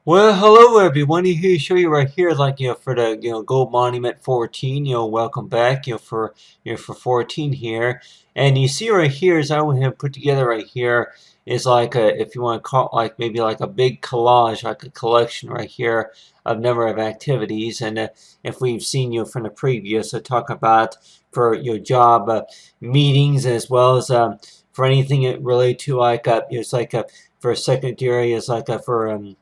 Well, hello everyone. Here to show you right here, for the Gold Monument 14. Welcome back. For 14 here, and you see right here is I have put together right here is like a, if you want to call it like maybe like a big collage, like a collection right here of number of activities. And if we've seen from the previous, I talk about for your job meetings as well as for anything related to like it's like a for secondary is like a for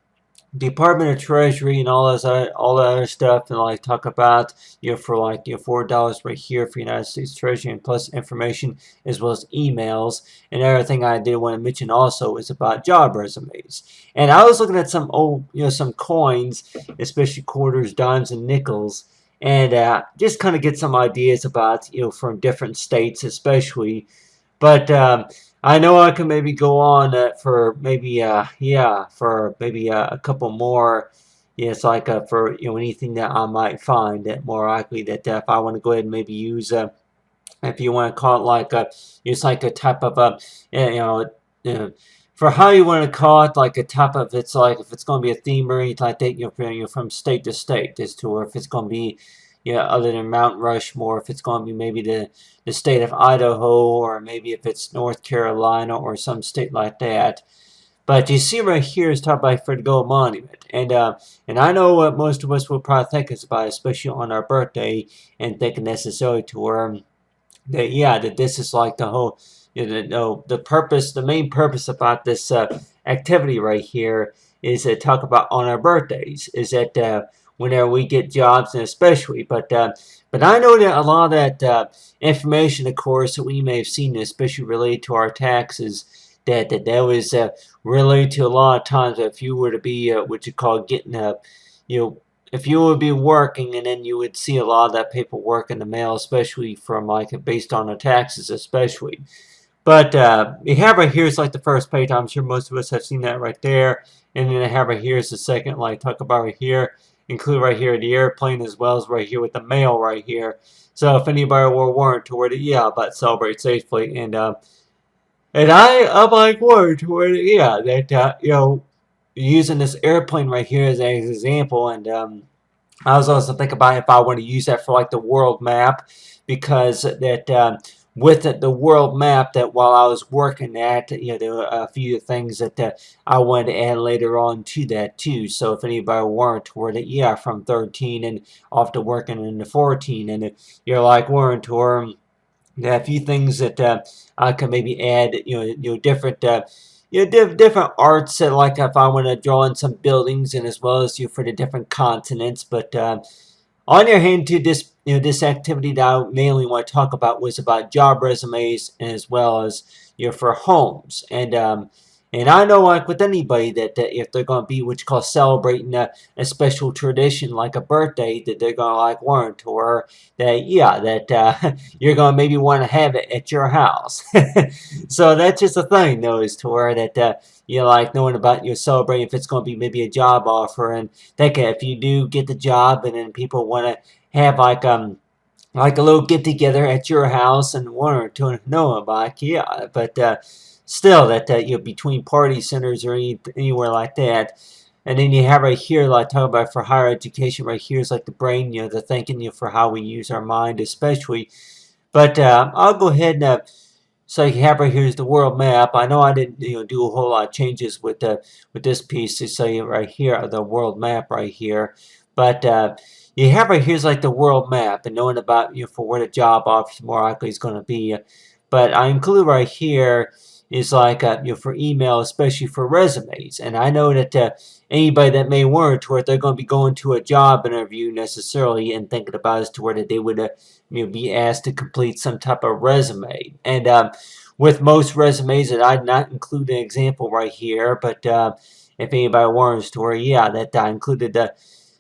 Department of Treasury and all that other stuff, and like talk about for like $4 right here for United States Treasury, and plus information as well as emails. And another thing I did want to mention also is about job resumes. And I was looking at some old some coins, especially quarters, dimes, and nickels, and just kind of get some ideas about from different states, especially. But I know I can maybe go on for maybe for maybe a couple more. Yeah, it's like for anything that I might find that more likely that if I want to go ahead and maybe use if you want to call it like it's like a type of uh, for how you want to call it like a type of it's like if it's going to be a theme or anything like that from state to state as to or if it's going to be other than Mount Rushmore, if it's going to be maybe the state of Idaho, or maybe if it's North Carolina or some state like that. But you see right here is talked by for the Gold Monument, and I know what most of us will probably think is about, especially on our birthday, and thinking necessarily to that that this is like the whole the purpose, the main purpose about this activity right here is to talk about on our birthdays is that whenever we get jobs, and especially but I know that a lot of that information, of course, that we may have seen, especially related to our taxes, that was related to a lot of times if you were to be what you call getting you know if you would be working, and then you would see a lot of that paperwork in the mail, especially from like based on the taxes, especially. But you have right here is like the first page. I'm sure most of us have seen that right there. And then I have right here is the second, like talk about right here, include right here the airplane as well as right here with the mail right here. So if anybody were warned toward it, but celebrate safely. And I'm like warned toward it, that using this airplane right here as an example, and I was also thinking about if I want to use that for like the world map, because that with it, the world map, that while I was working at, there were a few things that I wanted to add later on to that too. So if anybody weren't toward it, from 13 and off to working into 14, and you're like weren't toward a few things that I can maybe add, different. Different arts that like if I want to draw in some buildings and as well as for the different continents. But on your hand, to this this activity that I mainly want to talk about was about job resumes, as well as for homes. And I know like with anybody that if they're going to be what you call celebrating a special tradition like a birthday, that they're going to like warrant, or that that you're going to maybe want to have it at your house. So that's just a thing though, is to where that you like knowing about celebrating if it's going to be maybe a job offer, and think if you do get the job and then people want to have like a little get together at your house and one or two know about but still that between party centers or anywhere like that. And then you have right here, like talking about for higher education, right here is like the brain, the thinking, for how we use our mind, especially. But I'll go ahead and so you have right here is the world map. I know I didn't do a whole lot of changes with this piece to say right here the world map right here, but you have right here is like the world map, and knowing about for where the job office more likely is going to be. But I include right here is like for email, especially for resumes. And I know that anybody that may warrant to where they're going to be going to a job interview necessarily and thinking about as to where that they would be asked to complete some type of resume. And with most resumes, that I'd not include an example right here, but if anybody warrants to where that I included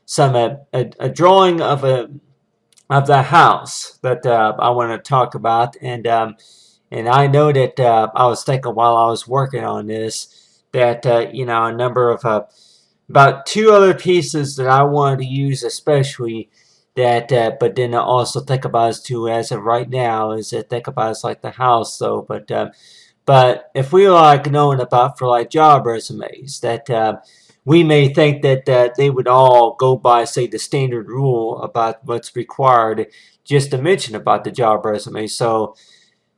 some a drawing of the house that I want to talk about. And I know that I was thinking while I was working on this that a number of about two other pieces that I wanted to use, especially that, but then I also think about as to as of right now is that think about as like the house though, but if we like knowing about for like job resumes, that we may think that they would all go by, say, the standard rule about what's required, just to mention about the job resume. So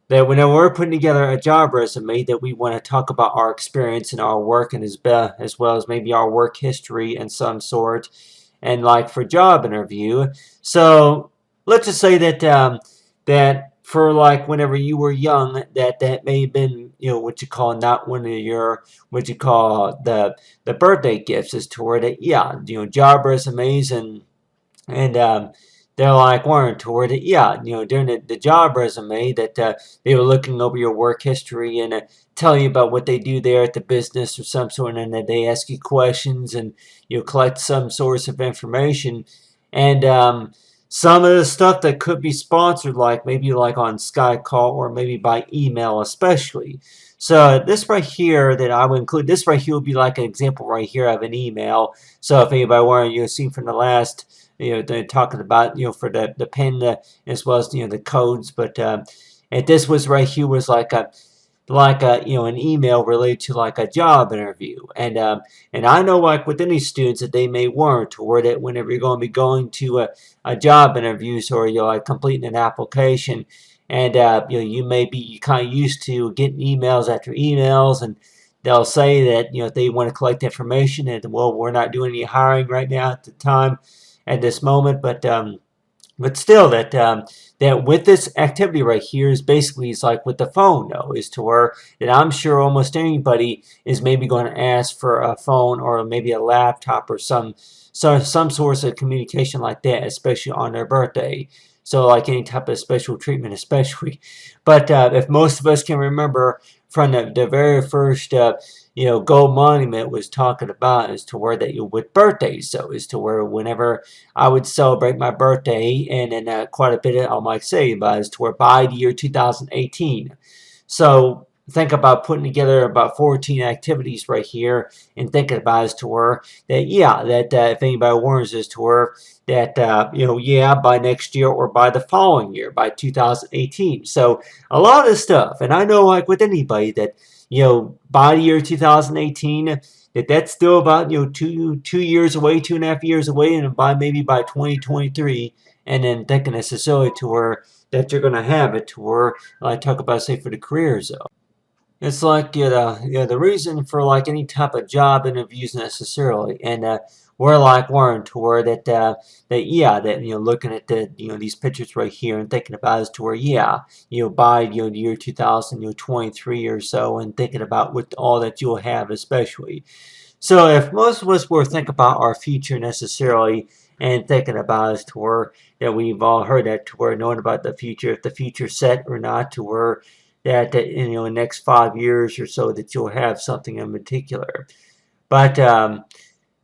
that whenever we're putting together a job resume, that we want to talk about our experience and our work, and as well as maybe our work history in some sort, and like for job interview. So let's just say that that for like whenever you were young, that may have been, what you call not one of your, what you call the birthday gifts, is toward it. Yeah, job resumes, and they're like warranted toward it. Yeah, during the job resume, that they were looking over your work history and telling you about what they do there at the business or some sort, and that they ask you questions and you collect some source of information. And some of the stuff that could be sponsored, like maybe like on Skype call or maybe by email especially. So this right here that I would include, this right here would be like an example right here of an email. So if anybody wanted, see from the last, they're talking about, for the pen, as well as, the codes. But and this was right here was like a an email related to like a job interview. And I know, like with any students, that they may warrant toward it whenever you're going to be going to a job interview, or you're like completing an application, and you may be kind of used to getting emails after emails, and they'll say that they want to collect information, and well, we're not doing any hiring right now at the time, at this moment. But still, that with this activity right here is basically, it's like with the phone, though, is to where that I'm sure almost anybody is maybe going to ask for a phone or maybe a laptop or some source of communication like that, especially on their birthday. So like any type of special treatment, especially. But if most of us can remember from the very first gold monument was talking about, as to where that with birthdays, so as to where whenever I would celebrate my birthday, and then quite a bit I might say about, as to where by the year 2018. So think about putting together about 14 activities right here, and thinking about, as to where that, yeah, that if anybody warns, as to where that yeah, by next year or by the following year, by 2018. So a lot of stuff. And I know, like with anybody, that by the year 2018, that's still about 2 years away, 2.5 years away, and maybe by 2023, and then thinking necessarily to where that you're going to have it, to where I talk about, say, for the careers, though. It's like, the reason for like any type of job interviews necessarily, and we're like Warren, to where looking at these pictures right here and thinking about, as to where, yeah, by the year 2023 or so, and thinking about what all that you'll have, especially. So if most of us were thinking about our future necessarily, and thinking about, as to where that we've all heard that, to where knowing about the future, if the future's set or not, to where that in the next 5 years or so, that you'll have something in particular. But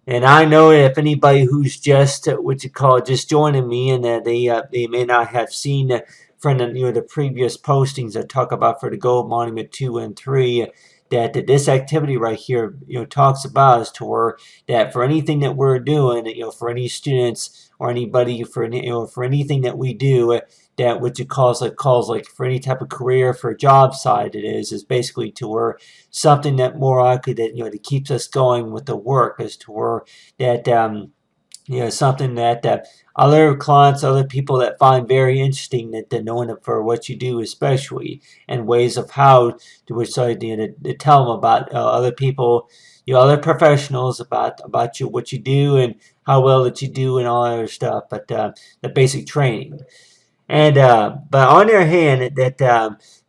and I know if anybody who's just what you call just joining me, and that they may not have seen from the previous postings that talk about for the Gold Monument 2 and 3, that this activity right here talks about, as to where that for anything that we're doing, for any students or anybody, for for anything that we do, that what you calls like for any type of career, for a job side, it is basically to where something that more likely that that keeps us going with the work, as to where that something that other clients, other people that find very interesting, that knowing for what you do, especially, and ways of how to tell them about other people, other professionals, about you, what you do, and how well that you do, and all that other stuff. But the basic training. And but on the other hand,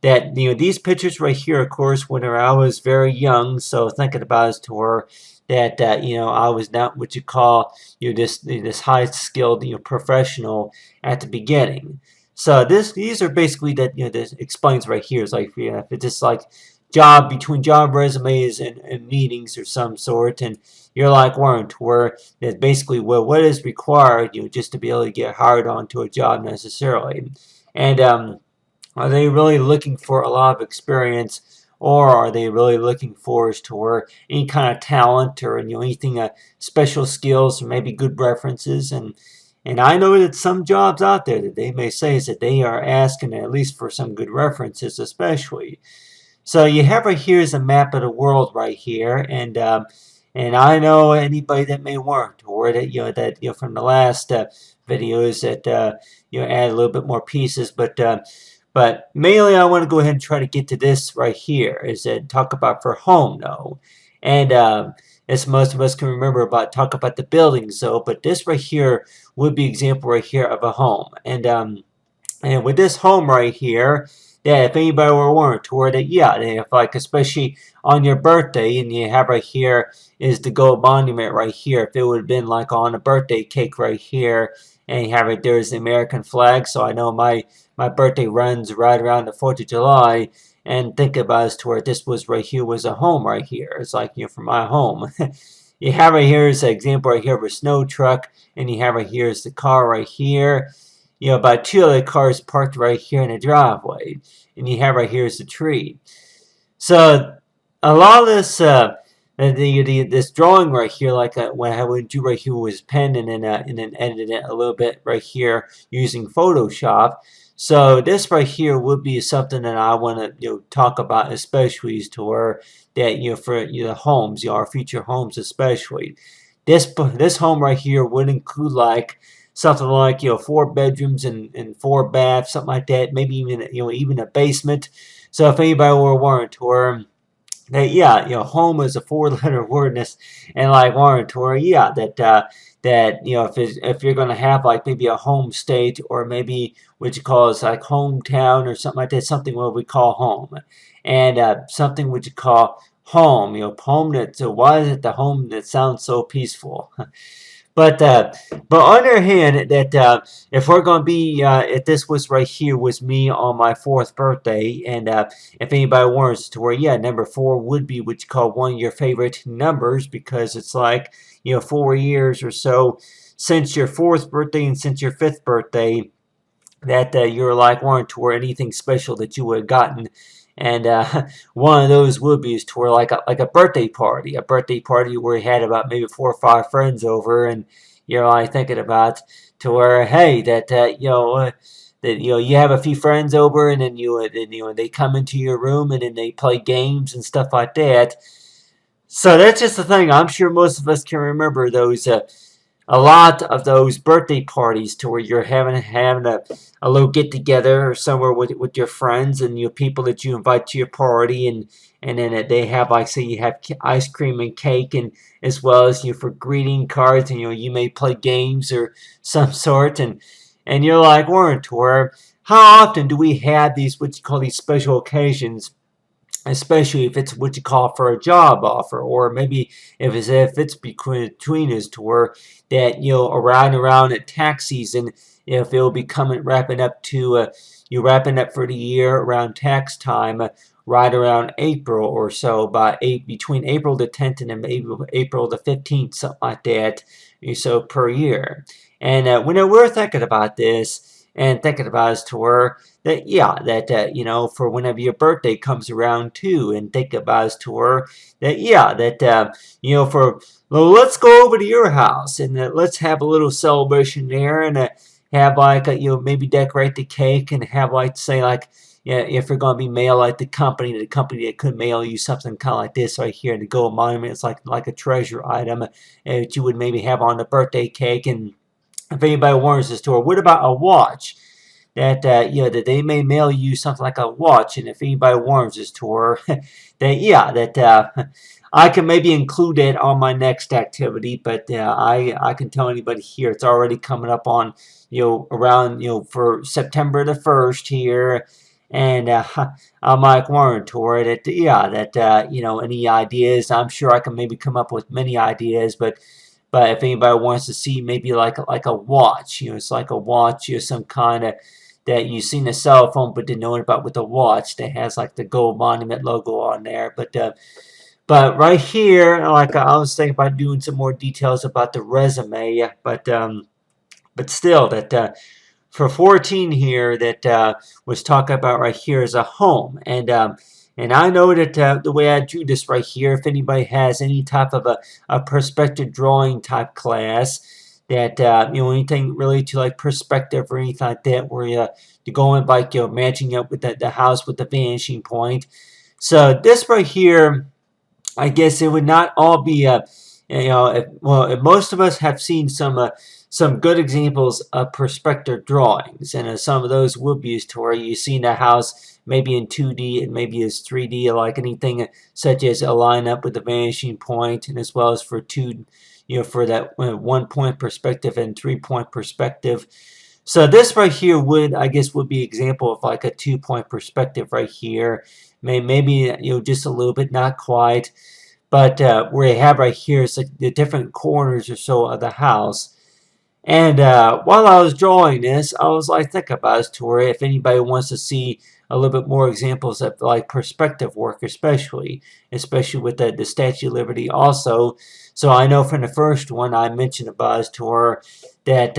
that these pictures right here, of course, when I was very young, so thinking about, as to where that I was not what you call this high skilled professional at the beginning. So these are basically that this explains right here, is like, if it's just like between job resumes and meetings or some sort, and you're like Warren, to where that basically what is required just to be able to get hired onto a job necessarily. And are they really looking for a lot of experience, or are they really looking for, as to where any kind of talent, or anything special skills, or maybe good references? And I know that some jobs out there that they may say is that they are asking at least for some good references, especially. So you have right here is a map of the world right here, and And I know anybody that may want toward it, that from the last videos that add a little bit more pieces, but mainly I want to go ahead and try to get to this right here, is that talk about for home though, and as most of us can remember talk about the buildings though, but this right here would be example right here of a home, and with this home right here, that if anybody were wondering toward it, yeah, if like especially on your birthday, and you have right here is the gold monument right here. If it would have been like on a birthday cake right here, and you have right there is the American flag. So I know my birthday runs right around the 4th of July. And think about it to where this was right here was a home right here. It's like for my home. You have right here is an example right here of a snow truck, and you have right here is the car right here. About 2 other cars parked right here in the driveway, and you have right here is the tree. So a lot of this, this drawing right here, like what I would do right here was pen and then edited it a little bit right here using Photoshop. So this right here would be something that I want to talk about, especially to where that for the homes, our future homes especially. This home right here would include like something like 4 bedrooms and 4 baths, something like that. Maybe even even a basement. So if anybody were wondering to where that home is a 4-letter word, and like wondering to where that if you're gonna have like maybe a home state, or maybe what you call is like hometown or something like that, something what we call home, and something what you call home. Home that. So why is it the home that sounds so peaceful? But on the other hand, that if we're going to be, if this was right here was me on my 4th birthday, and if anybody wants to where, number 4 would be what you call one of your favorite numbers, because it's like, 4 years or so since your 4th birthday and since your 5th birthday, that you're like wanting to wear anything special that you would have gotten. And one of those would be is to where like a birthday party where you had about maybe 4 or 5 friends over, and you're like thinking about to where, hey, that that you have a few friends over, and then they come into your room, and then they play games and stuff like that. So that's just the thing. I'm sure most of us can remember those. A lot of those birthday parties to where you're having a little get together or somewhere with your friends and your people that you invite to your party, and then they have, like, say you have ice cream and cake, and as well as for greeting cards, and you may play games or some sort, and you're like, Warren, to where how often do we have these what you call these special occasions, especially if it's what you call for a job offer, or maybe if it's between us, to where that around at tax season, if it'll be wrapping up to you wrapping up for the year around tax time, right around April or so, between April the 10th and then April the 15th, something like that, so per year. And when we're thinking about this and thinking about us to where that for whenever your birthday comes around too, and think about us to where that for, well, let's go over to your house, and let's have a little celebration there, and have like maybe decorate the cake, and have like say like if you're gonna be mail like the company that could mail you something kind of like this right here, the gold monument. It's like a treasure item that you would maybe have on the birthday cake. And if anybody wants this to, or what about a watch? That that they may mail you something like a watch, and if anybody warns this to her, that I can maybe include it on my next activity. But I can tell anybody here it's already coming up on around for September the 1st here, and I'm like warning to her that that any ideas. I'm sure I can maybe come up with many ideas, but if anybody wants to see maybe like a watch, it's like a watch, some kind of that you seen a cell phone but didn't know about with a watch that has like the gold monument logo on there. But right here, like I was thinking about doing some more details about the resume, but still that for 14 here that was talking about right here is a home. And I know that the way I drew this right here, if anybody has any type of a perspective drawing type class, that anything really to like perspective or anything like that, where you're going like matching up with the house with the vanishing point. So this right here I guess it would not all be, if most of us have seen some good examples of perspective drawings, and some of those would be used to where you've seen the house maybe in 2D and maybe as 3D, like anything such as a line up with the vanishing point, and as well as for for that 1 point perspective and 3 point perspective. So this right here I guess would be example of like a 2 point perspective right here. Maybe just a little bit, not quite. But where you have right here is like the different corners or so of the house. And while I was drawing this, I was like thinking about this to where if anybody wants to see a little bit more examples of like perspective work, especially with the Statue of Liberty also. So I know from the first one I mentioned about this to where that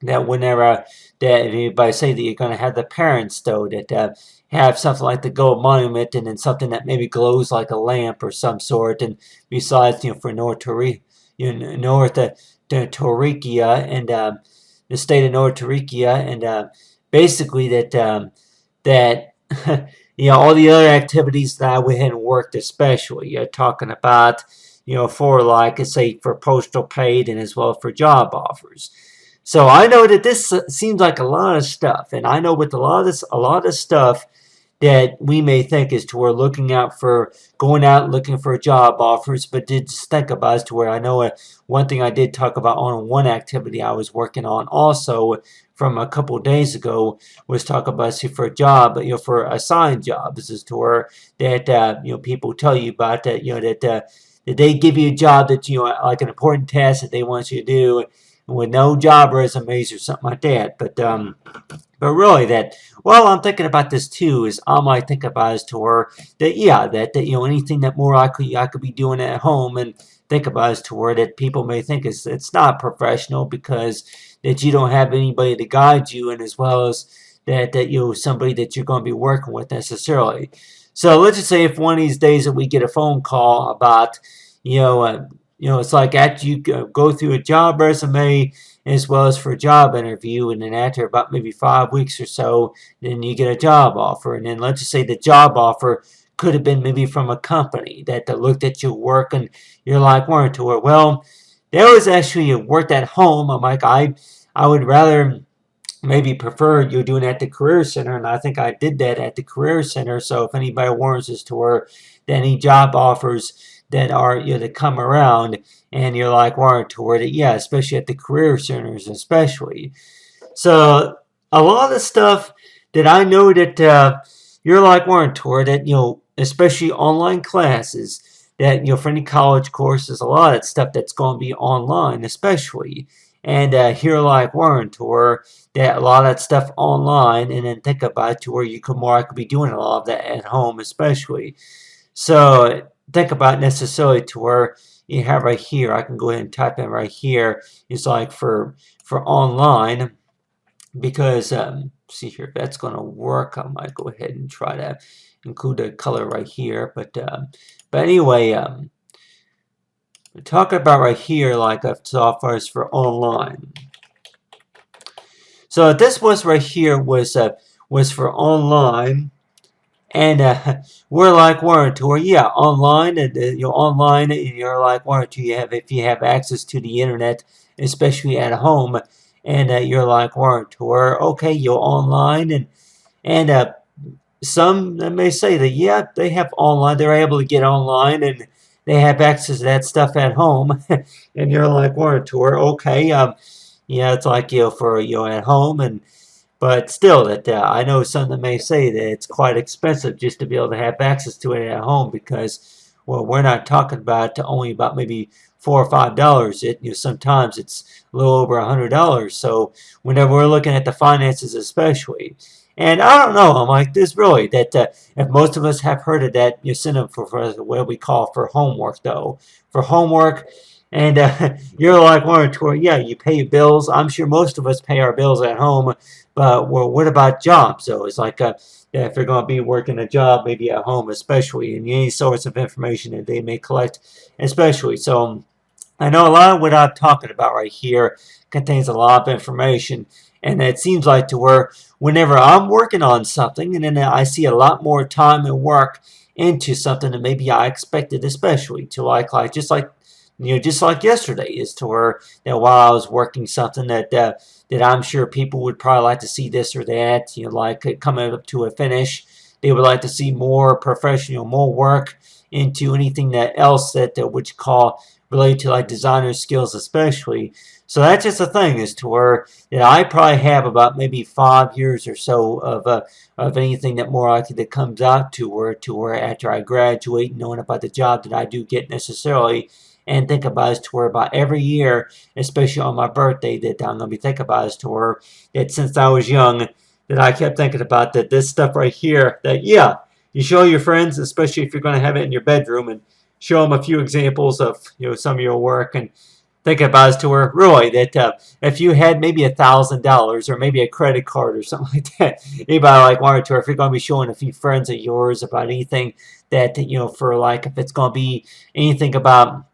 that whenever that if anybody say that you're going to have the parents though that have something like the gold monument and then something that maybe glows like a lamp or some sort, and besides for North Tarikia and the state of North Tarikia, and basically that all the other activities that I went ahead and worked, especially you're talking about for like say for postal paid and as well for job offers. So I know that this seems like a lot of stuff, and I know with a lot of stuff that we may think is to where looking out for going out looking for job offers, but did just think about is to where I know one thing I did talk about on one activity I was working on also from a couple of days ago was talk about for a job, for assigned jobs, as to where that people tell you about that that they give you a job that like an important task that they want you to do with no job resumes or something like that. But really that, well, I'm thinking about this too, is I might think about is to where that, that anything that more I could be doing at home, and think about is to where that people may think it's not professional because that you don't have anybody to guide you, and as well as that somebody that you're going to be working with necessarily. So let's just say if one of these days that we get a phone call about, it's like after you go through a job resume as well as for a job interview, and then after about maybe 5 weeks or so, then you get a job offer. And then let's just say the job offer could have been maybe from a company that looked at your work and you're like, weren't to it. Well, there was actually worked at home. I'm like, I would rather maybe prefer you doing it at the Career Center, and I think I did that at the Career Center. So if anybody warrants as to where any job offers that are that come around, and you're like warrant toward it, especially at the Career Centers, especially. So a lot of the stuff that I know that you're like warrant toward it, especially online classes. That for any college courses, a lot of stuff that's going to be online, especially. And here like warrant to where that a lot of that stuff online, and then think about to where you could be doing a lot of that at home, especially. So think about necessarily to where you have right here, I can go ahead and type in right here, is like for online, because see here if that's going to work. I might go ahead and try to include a color right here, but anyway, we're talking about right here like a software is for online. So this was right here was for online. And we're like warranty, or online, and online, and you're like warranty. If you have access to the internet, especially at home, and you're like warranty, or okay, you're online, and some may say that they have online, they're able to get online, and they have access to that stuff at home, and you're like warranty, or okay, it's like for at home, and. But still, that I know some that may say that it's quite expensive just to be able to have access to it at home, because, well, we're not talking about only about maybe $4 or $5. Sometimes it's a little over $100. So whenever we're looking at the finances, especially, and I don't know, I'm like this really that if most of us have heard of that, you send them for what we call for homework though, for homework. And you're like, you pay your bills. I'm sure most of us pay our bills at home. But well, what about jobs? So it's like if you're going to be working a job, maybe at home, especially, and any sorts of information that they may collect, especially. So I know a lot of what I'm talking about right here contains a lot of information, and it seems like to where whenever I'm working on something, and then I see a lot more time and work into something that maybe I expected, especially to like just like just like yesterday, is to where while I was working something that I'm sure people would probably like to see this or that, like it coming up to a finish. They would like to see more professional, more work into anything that else that what you call related to like designer skills, especially. So that's just the thing, is to where I probably have about maybe 5 years or so of anything that more likely that comes out to where after I graduate, knowing about the job that I do get necessarily, and think about it to where about every year, especially on my birthday, that I'm gonna be thinking about is to where that since I was young, that I kept thinking about that this stuff right here, that you show your friends, especially if you're going to have it in your bedroom, and show them a few examples of some of your work, and think about it to where really that if you had maybe $1,000 or maybe a credit card or something like that, anybody like wanted to, or if you're going to be showing a few friends of yours about anything that for like if it's going to be anything about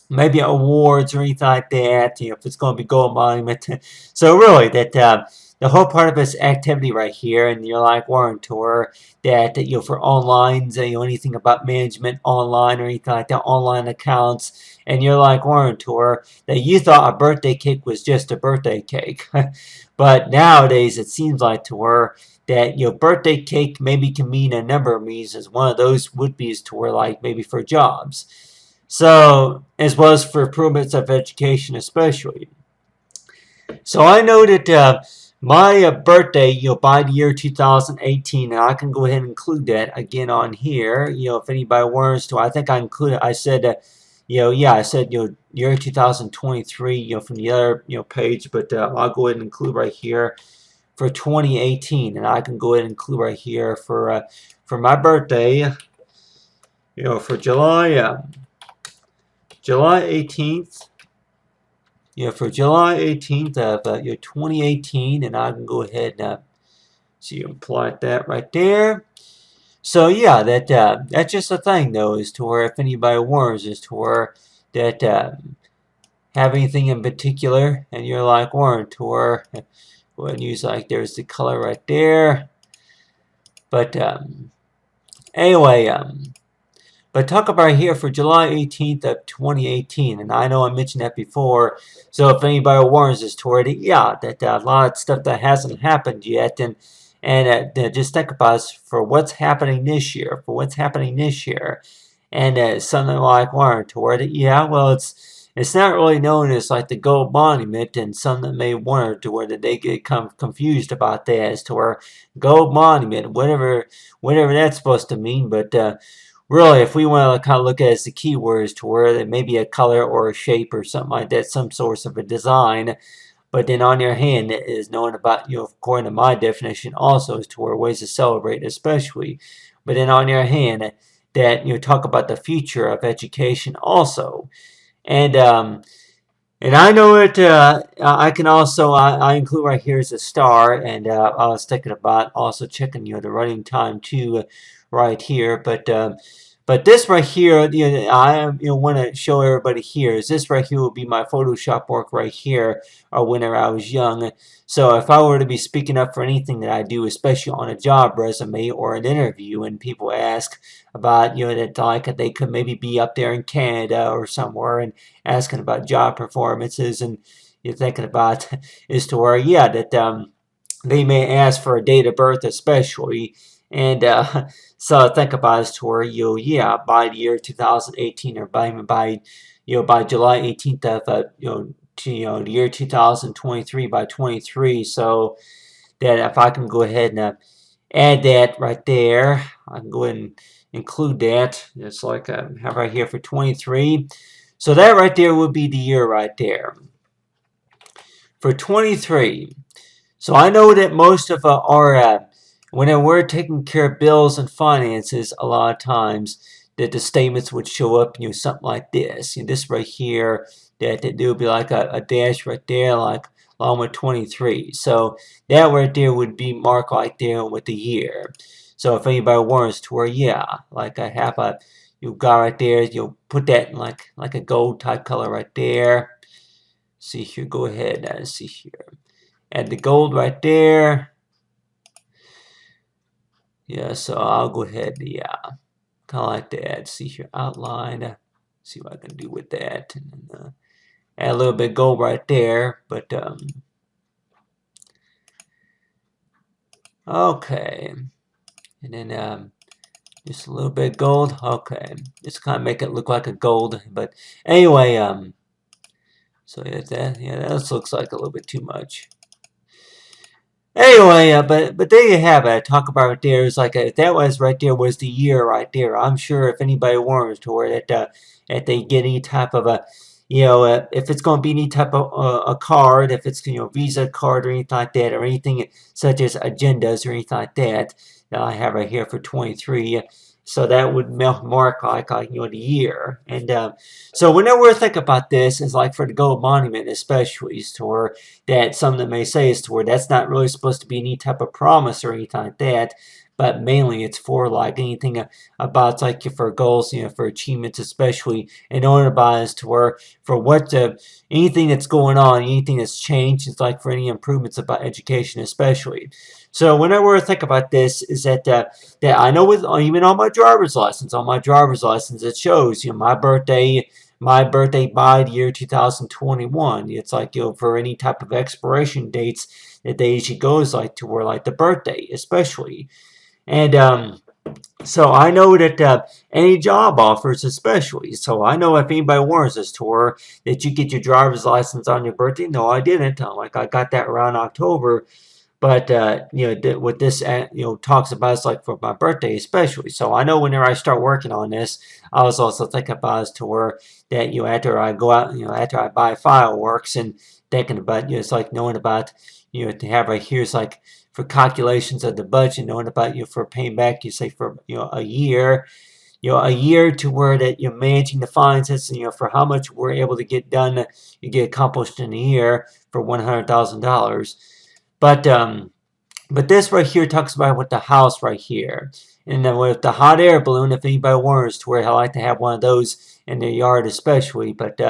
maybe awards or anything like that, if it's going to be gold monument. So really that the whole part of this activity right here, and you're like Warren Tour, that for online, anything about management online or anything like that, online accounts, and you're like Warren Tour, that you thought a birthday cake was just a birthday cake. But nowadays it seems like to where that birthday cake maybe can mean a number of meanings. One of those would be to where like maybe for jobs. So, as well as for improvements of education especially. So I know that my birthday, by the year 2018, and I can go ahead and include that again on here. If anybody wants to, I think I included. I said, I said, year 2023, from the other, page, but I'll go ahead and include right here for 2018, and I can go ahead and include right here for my birthday, for July 18th. For July 18th of 2018, and I can go ahead and see you plot that right there. So yeah, that's just a thing though, is to where if anybody wants, is to where that have anything in particular, and you're like Warren, to where go ahead and use like there's the color right there. But anyway, but talk about here for July 18th of 2018, and I know I mentioned that before, so if anybody warns us toward it, that a lot of stuff that hasn't happened yet, and just think about us for what's happening this year, and something like warrant toward it, well, it's not really known as like the gold monument, and some that may wonder to where they get confused about that as to where gold monument, whatever that's supposed to mean, but really, if we want to kind of look at it as the keywords to where there may be a color or a shape or something like that, some source of a design, but then on your hand is knowing about, according to my definition also, is to where ways to celebrate especially, but then on your hand that talk about the future of education also, and I know it. I can also I include right here as a star, and I was thinking about also checking the running time too, right here. But this right here, I want to show everybody here is this right here will be my Photoshop work right here, or whenever I was young. So if I were to be speaking up for anything that I do, especially on a job resume or an interview, and people ask about that like they could maybe be up there in Canada or somewhere and asking about job performances, and you're thinking about is to where that they may ask for a date of birth especially, and so think about it to where by the year 2018 or by by July 18th of the year 2023 by 23, so that if I can go ahead and add that right there, I can go ahead and include that. It's like I have right here for 23. So that right there would be the year right there for 23. So I know that most of our when we're taking care of bills and finances, a lot of times that the statements would show up, something like this. This right here, that there would be like a dash right there, like along with 23. So that right there would be marked like there with the year. So if anybody wants to where, like I have you got right there, you'll put that in like a gold type color right there. See here, go ahead and see here. Add the gold right there. So I'll go ahead, kind of like that. See here, outline. See what I can do with that. And then, add a little bit of gold right there, but okay. And then just a little bit of gold. Okay, just kind of make it look like a gold. But anyway, so that looks like a little bit too much. Anyway, but there you have it. I talk about it there. It's like if that was right there was the year right there. I'm sure if anybody warns to where that they get any type of a, if it's going to be any type of a card, if it's Visa card or anything like that, or anything such as agendas or anything like that I have right here for 23. So that would mark like the year. And so whenever we think about this, is like for the gold monument especially, to where that some that may say is to where that's not really supposed to be any type of promise or anything like that, but mainly it's for like anything about like for goals, for achievements especially, in order by is to where for what anything that's going on, anything that's changed, it's like for any improvements about education especially. So whenever I think about this, is that I know with even on my driver's license, it shows my birthday by the year 2021. It's like for any type of expiration dates that they usually goes like to where like the birthday especially, and so I know that any job offers especially. So I know if anybody warns us to where that you get your driver's license on your birthday. No, I didn't. Like I got that around October. But what this talks about is like for my birthday especially. So I know whenever I start working on this, I was also thinking about is to where that after I go out, after I buy fireworks and thinking about it's like knowing about to have right here is like for calculations of the budget, knowing about for paying back say for a year. A year to where that you're managing the finances, for how much we're able to get done, you get accomplished in a year for $100,000. But this right here talks about with the house right here. And then with the hot air balloon, if anybody wants to where I like to have one of those in their yard especially, but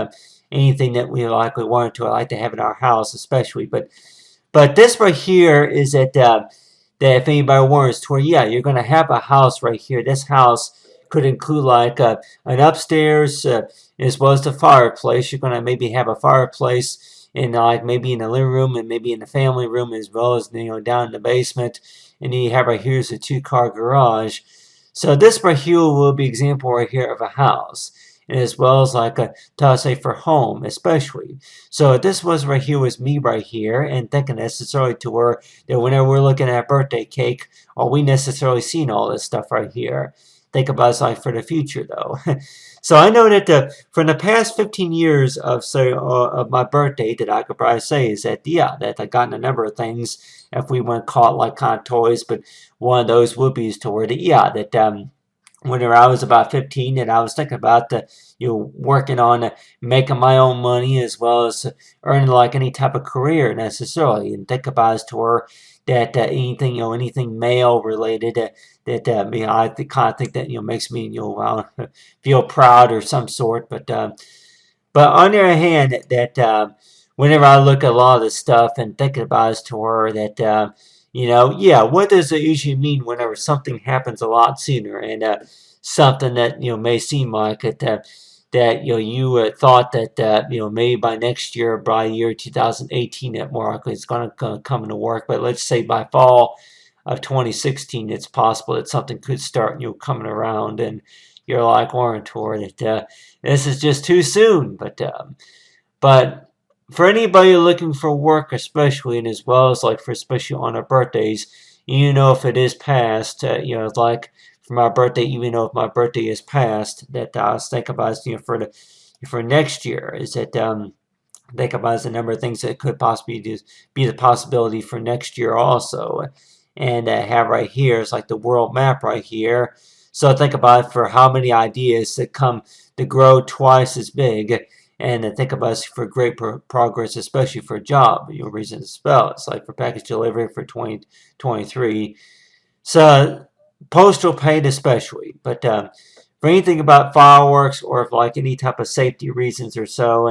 anything that we likely want to, I like to have in our house especially. But this right here is that if anybody wants to where, you're going to have a house right here. This house could include like an upstairs as well as the fireplace. You're going to maybe have a fireplace and like maybe in the living room and maybe in the family room as well as down in the basement. And then you have right here is a 2-car garage. So this right here will be example right here of a house, and as well as like to say for home especially. So this was right here was me right here, and thinking necessarily to where that whenever we're looking at birthday cake, are we necessarily seeing all this stuff right here? Think about it like for the future though. So I know that from the past 15 years of my birthday, that I could probably say is that that I've gotten a number of things, if we want to call it like kind of toys, but one of those would be to where that whenever I was about 15, that I was thinking about working on making my own money as well as earning like any type of career necessarily, and think about as to where that anything male related that I kind of think that makes me feel proud or some sort. But on the other hand, that whenever I look at a lot of this stuff and thinking about as to where that what does it usually mean whenever something happens a lot sooner, and something that may seem like it that you thought that maybe by next year, by year 2018, that more likely it's going to come into work. But let's say by fall of 2016, it's possible that something could start coming around, and you're like Warren Tor that this is just too soon. But for anybody looking for work especially, and as well as like for especially on our birthdays, if it is past, like for my birthday, even though if my birthday is past, that I was thinking about for next year, is that think about the number of things that could possibly be the possibility for next year also, and have right here is like the world map right here. So think about for how many ideas that come to grow twice as big, and think about for great progress, especially for job. Reason to spell it's like for package delivery for 2023. So postal paid especially, but for anything about fireworks or if like any type of safety reasons or so,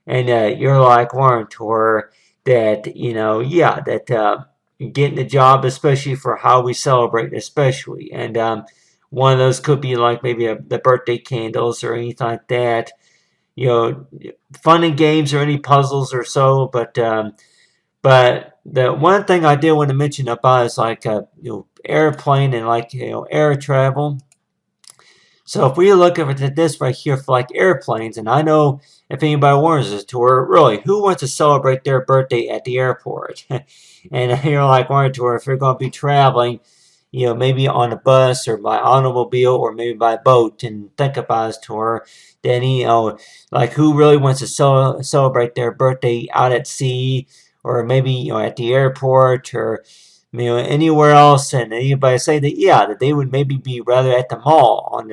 and you're like Warren Tor that that getting a job, especially for how we celebrate, especially, and One of those could be like maybe the birthday candles or anything like that. You know, fun and games or any puzzles or so. But the one thing I did want to mention about is like airplane and like air travel. So if we look at this right here for like airplanes, and I know if anybody wants us to, or really, who wants to celebrate their birthday at the airport? And you're like, wanting to, or if you're going to be traveling, maybe on a bus or by automobile or maybe by boat, and think about this tour, then like who really wants to celebrate their birthday out at sea, or maybe at the airport, or anywhere else, and anybody say that that they would maybe be rather at the mall on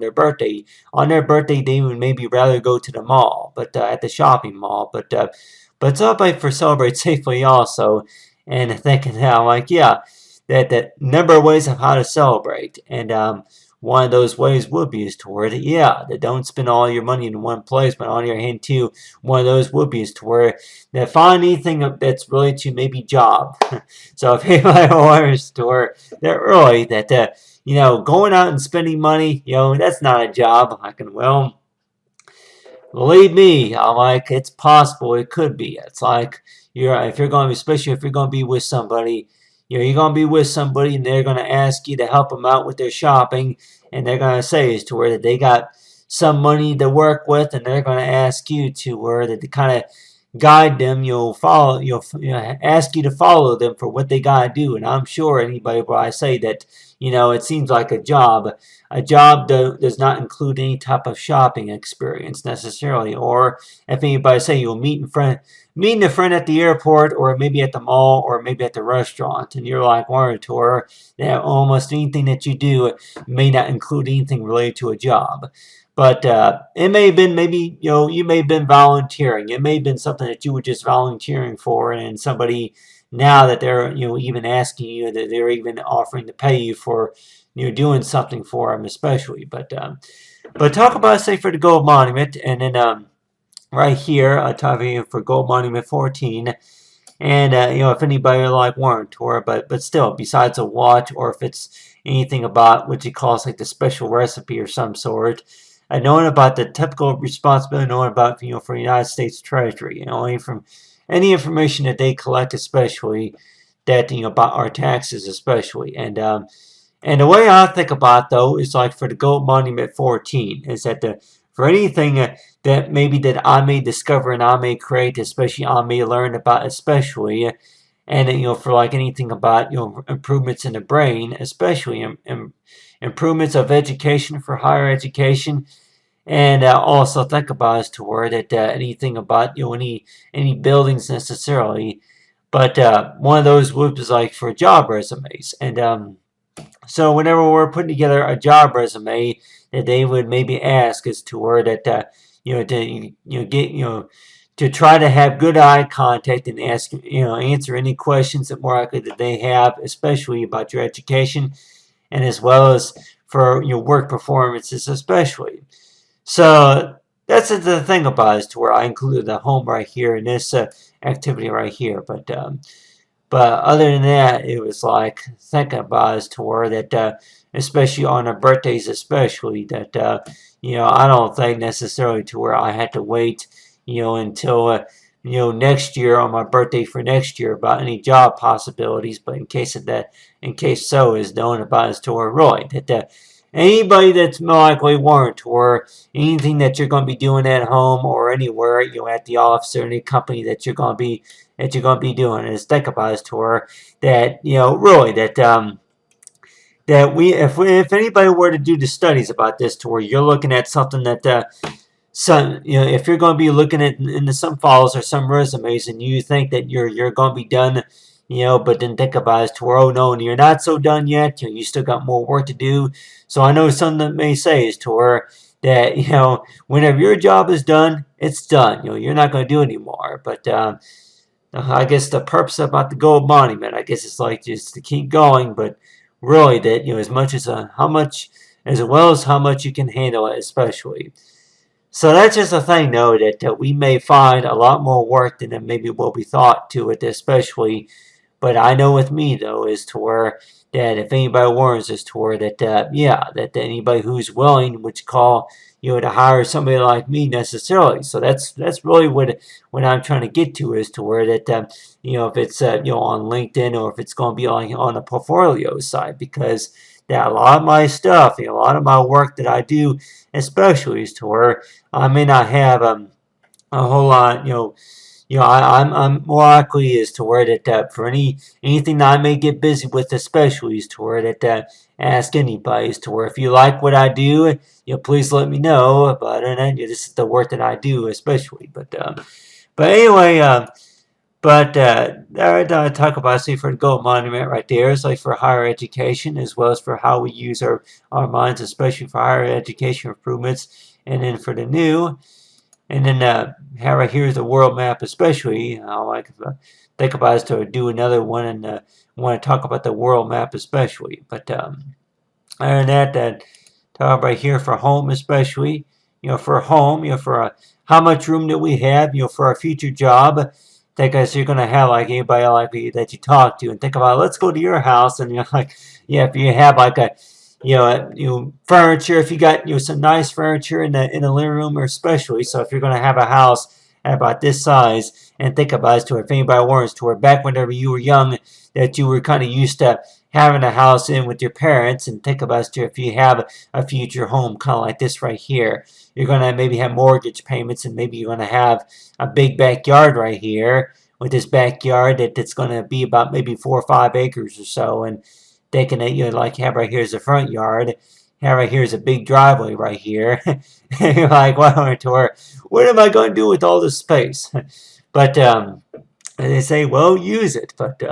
their birthday. On their birthday, they would maybe rather go to the mall, but at the shopping mall. But celebrate for celebrate safely also, and thinking now like that number of ways of how to celebrate, and one of those ways would be is toward that don't spend all your money in one place, but on your hand too. One of those would be is to where that find anything that's related to maybe job. So if anybody wants to where that really that going out and spending money, that's not a job. I can believe me, I'm like, it's possible. It could be. It's like if you're going to, especially if you're going to be with somebody, you're going to be with somebody, and they're going to ask you to help them out with their shopping, and they're going to say is to where that they got some money to work with, and they're going to ask you to where that to kind of guide them. You'll follow. Ask you to follow them for what they got to do. And I'm sure anybody where I say that, it seems like a job. A job does not include any type of shopping experience necessarily. Or if anybody say you'll meeting a friend at the airport, or maybe at the mall, or maybe at the restaurant, and you're like wanting to tour that almost anything that you do may not include anything related to a job. But it may have been maybe, you may have been volunteering. It may have been something that you were just volunteering for, and somebody now that they're, even asking you, that they're even offering to pay you for, doing something for them, especially. But talk about, say, for the Gold Monument, and then right here, talking for Gold Monument 14. And if anybody like warrant tour, but still, besides a watch, or if it's anything about what you call like the special recipe or some sort, knowing about the typical responsibility, knowing about for United States Treasury, any information that they collect, especially that about our taxes, especially, and the way I think about though is like for the Gold Monument 14 is that for anything that maybe that I may discover and I may create, especially I may learn about, especially, and for like anything about improvements in the brain, especially improvements of education for higher education, and also think about as to where that anything about any buildings necessarily, but one of those was like for job resumes, and so whenever we're putting together a job resume, that they would maybe ask as to where that to get to try to have good eye contact and ask answer any questions that more likely that they have, especially about your education, and as well as for your work performances, especially. So that's the thing about it, is to where I included the home right here in this activity right here, but other than that, it was like thinking about as to where that, especially on our birthdays, especially that, I don't think necessarily to where I had to wait, until, next year on my birthday for next year about any job possibilities. But in case of that, in case so is known about as to where really that anybody that's more likely warrant or anything that you're going to be doing at home or anywhere, at the office or any company that you're going to be doing is think about is to where that really that if anybody were to do the studies about this to where you're looking at something that some if you're going to be looking at into some files or some resumes and you think that you're going to be done, but then think about it to where, oh no, and you're not so done yet, you still got more work to do. So I know some that may say is to where that whenever your job is done, it's done. You're not going to do anymore. But I guess the purpose about the Gold Monument, I guess it's like just to keep going, but really that as much as how much, as well as how much you can handle it, especially. So that's just a thing, though, that we may find a lot more work than maybe what we thought to it, especially. But I know with me though is to where that if anybody warns us to where that yeah, that anybody who's willing would call to hire somebody like me necessarily. So that's really what I'm trying to get to is to where that if it's on LinkedIn or if it's going to be on a portfolio side, because that a lot of my stuff, a lot of my work that I do, especially is to where I may not have a whole lot, I'm more likely is to where that for anything that I may get busy with, especially is to where that ask anybody is to where if you like what I do, please let me know. But and this is the work that I do, especially. But anyway, I talk about see for the gold monument right there. It's like for higher education as well as for how we use our minds, especially for higher education improvements, and then for the new. And then how right here is the world map, especially. I like to think about is to do another one and want to talk about the world map, especially. But other than that, talk right here for home, especially. For home, for how much room that we have, for our future job. Think as you're gonna have like anybody like that you talk to, and think about let's go to your house, and you're like, yeah, if you have like a furniture, if you got some nice furniture in the living room, or especially so if you're going to have a house about this size, and think about it to if anybody warrants to where back whenever you were young that you were kind of used to having a house in with your parents, and think about it to if you have a future home kind of like this right here, you're going to maybe have mortgage payments, and maybe you're going to have a big backyard right here with this backyard that's going to be about maybe 4 or 5 acres or so, and thinking that like have right here is the front yard, have right here is a big driveway right here. You're like, well, what am I going to do with all this space? But they say, well, use it. But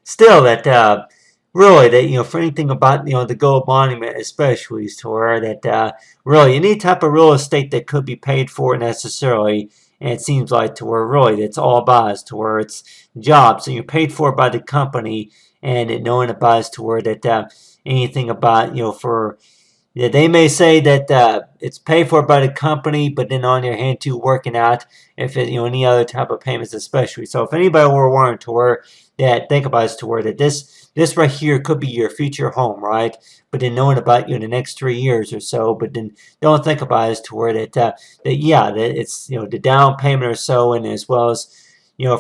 still, that really that for anything about the gold monument, especially is to where that really any type of real estate that could be paid for necessarily. And it seems like to where really it's all about is to where it's jobs. So you're paid for by the company, and knowing about is to where that anything about for they may say that it's paid for by the company, but then on your hand too working out if it any other type of payments, especially. So if anybody were wanting to where that think about is to where that this right here could be your future home, right? But then knowing about in the next 3 years or so, but then don't think about it as to where that yeah, that it's the down payment or so, and as well as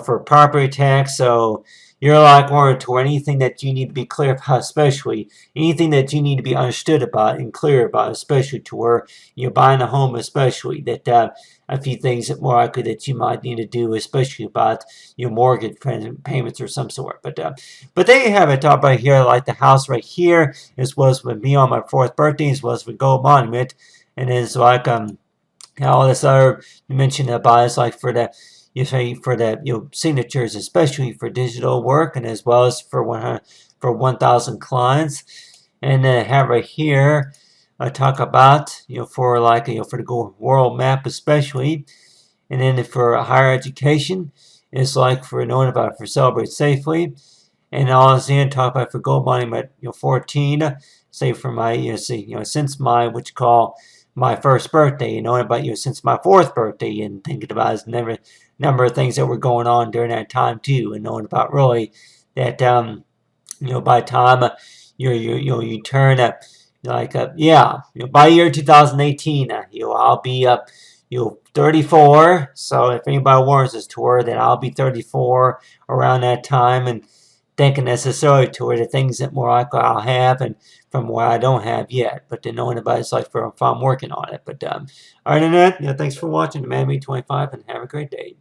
for property tax. So you're like warranted to anything that you need to be clear about, especially anything that you need to be understood about and clear about, especially to where you're buying a home, especially that a few things that more likely that you might need to do, especially about your mortgage payments or some sort. But there you have it, talk about here, like the house right here, as well as with me on my 4th birthday, as well as with Gold Monument, and it's like all this other you mentioned about is like for the you say for the signatures, especially for digital work, and as well as for 1,000 clients, and then have right here talk about for like for the world map, especially, and then for higher education, it's like for knowing about for Celebrate Safely, and all this in talk about for Gold Monument 14, say for my since my what you call my 1st birthday, knowing about since my 4th birthday, and thinking about his number of things that were going on during that time too, and knowing about really that by the time you turn like by year 2018 I'll be 34. So if anybody warns us to her that I'll be 34 around that time, and thinking necessarily to her the things that more likely I'll have, and from what I don't have yet, but then knowing about it's like if I'm working on it. But other than that, thanks for watching the Man Me 25, and have a great day.